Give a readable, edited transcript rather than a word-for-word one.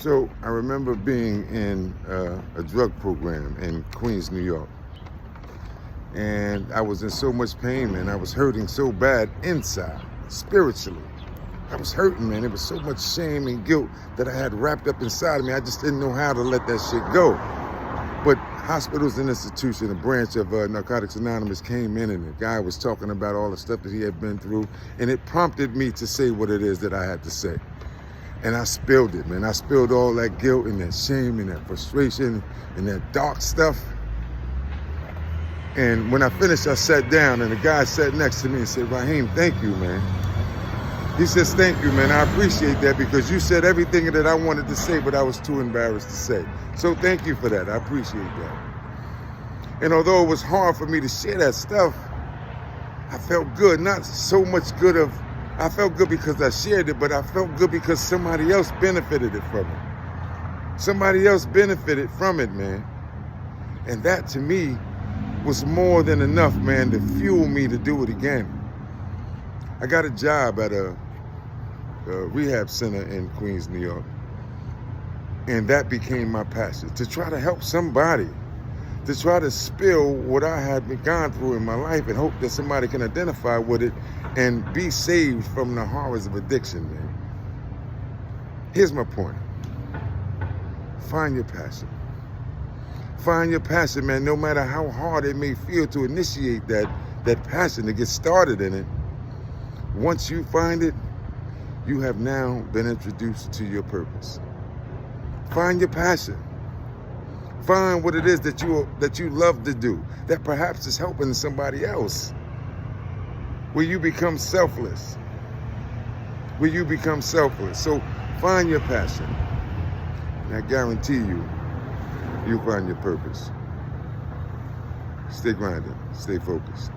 So I remember being in a drug program in Queens, New York. And I was in so much pain, man. I was hurting so bad inside, spiritually. I was hurting, man. There was so much shame and guilt that I had wrapped up inside of me. I just didn't know how to let that shit go. But Hospitals and Institution, a branch of Narcotics Anonymous, came in, and the guy was talking about all the stuff that he had been through, and it prompted me to say what it is that I had to say. And I spilled it, man. I spilled all that guilt and that shame and that frustration and that dark stuff. And when I finished, I sat down, and the guy sat next to me and said, "Raheem, thank you, man." He says, "Thank you, man. I appreciate that because you said everything that I wanted to say, but I was too embarrassed to say. So thank you for that. I appreciate that." And although it was hard for me to share that stuff, I felt good. Not so much good of, I felt good because I shared it, but I felt good because somebody else benefited it from it. Somebody else benefited from it, man. And that to me was more than enough, man, to fuel me to do it again. I got a job at a rehab center in Queens, New York. And that became my passion, to try to help somebody, to try to spill what I had gone through in my life and hope that somebody can identify with it and be saved from the horrors of addiction, man. Here's my point. Find your passion. Find your passion, man, no matter how hard it may feel to initiate that passion, to get started in it. Once you find it, you have now been introduced to your purpose. Find your passion. Find what it is that you love to do, that perhaps is helping somebody else, where you become selfless. So find your passion, and I guarantee you'll find your purpose. Stay grinding, stay focused.